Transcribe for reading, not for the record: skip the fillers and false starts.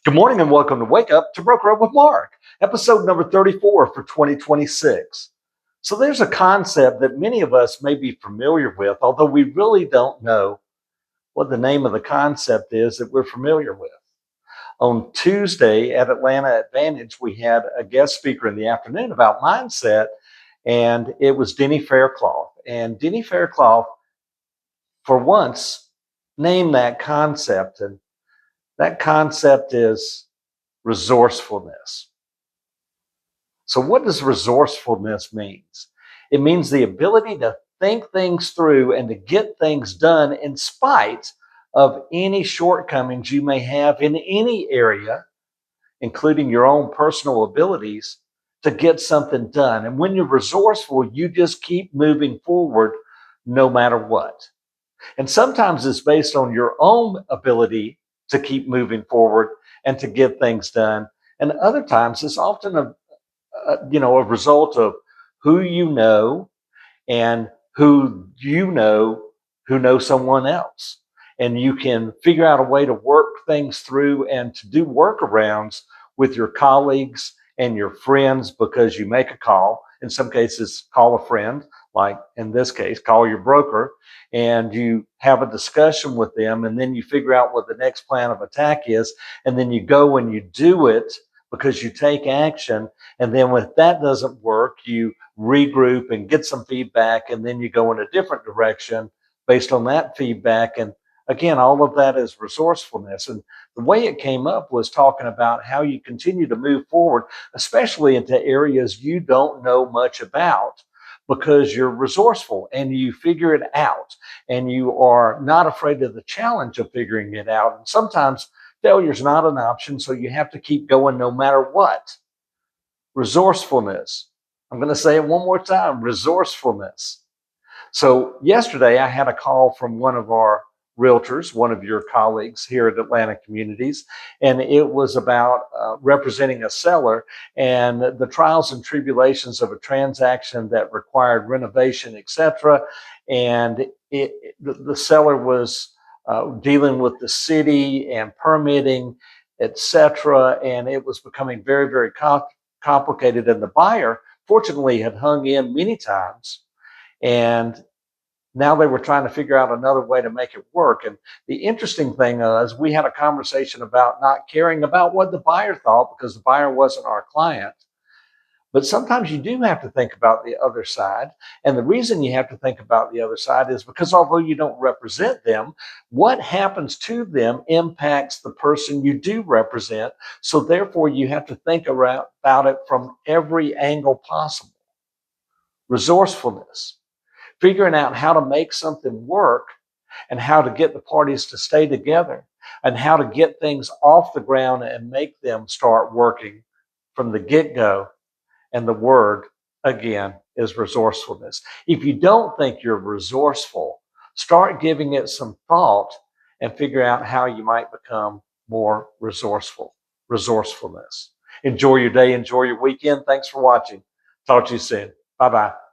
Good morning and welcome to Wake Up to Broker Up with Mark, episode number 34 for 2026. So there's a concept that many of us may be familiar with, although we really don't know what the name of the concept is that we're familiar with. On Tuesday at Atlanta Advantage, we had a guest speaker in the afternoon about mindset, and it was Denny Faircloth. And Denny Faircloth, for once, named that concept, and that concept is resourcefulness. So what does resourcefulness means? It means the ability to think things through and to get things done in spite of any shortcomings you may have in any area, including your own personal abilities, to get something done. And when you're resourceful, you just keep moving forward no matter what. And sometimes it's based on your own ability to keep moving forward and to get things done. And other times it's often a result of who you know and who knows someone else. And you can figure out a way to work things through and to do workarounds with your colleagues and your friends because you make a call. In some cases, call a friend, like in this case, call your broker, and you have a discussion with them, and then you figure out what the next plan of attack is, and then you go and you do it because you take action. And then if that doesn't work, you regroup and get some feedback, and then you go in a different direction based on that feedback. And again, all of that is resourcefulness. And the way it came up was talking about how you continue to move forward, especially into areas you don't know much about, because you're resourceful and you figure it out and you are not afraid of the challenge of figuring it out. And sometimes failure is not an option, so you have to keep going no matter what. Resourcefulness. I'm going to say it one more time, resourcefulness. So yesterday I had a call from one of our realtors, one of your colleagues here at Atlanta Communities, and it was about representing a seller and the trials and tribulations of a transaction that required renovation, etc. And the seller was dealing with the city and permitting, etc. And it was becoming very, very complicated. And the buyer, fortunately, had hung in many times. And now they were trying to figure out another way to make it work. And the interesting thing is we had a conversation about not caring about what the buyer thought because the buyer wasn't our client. But sometimes you do have to think about the other side. And the reason you have to think about the other side is because although you don't represent them, what happens to them impacts the person you do represent. So therefore, you have to think about it from every angle possible. Resourcefulness, figuring out how to make something work and how to get the parties to stay together and how to get things off the ground and make them start working from the get-go. And the word, again, is resourcefulness. If you don't think you're resourceful, start giving it some thought and figure out how you might become more resourceful. Resourcefulness. Enjoy your day. Enjoy your weekend. Thanks for watching. Talk to you soon. Bye-bye.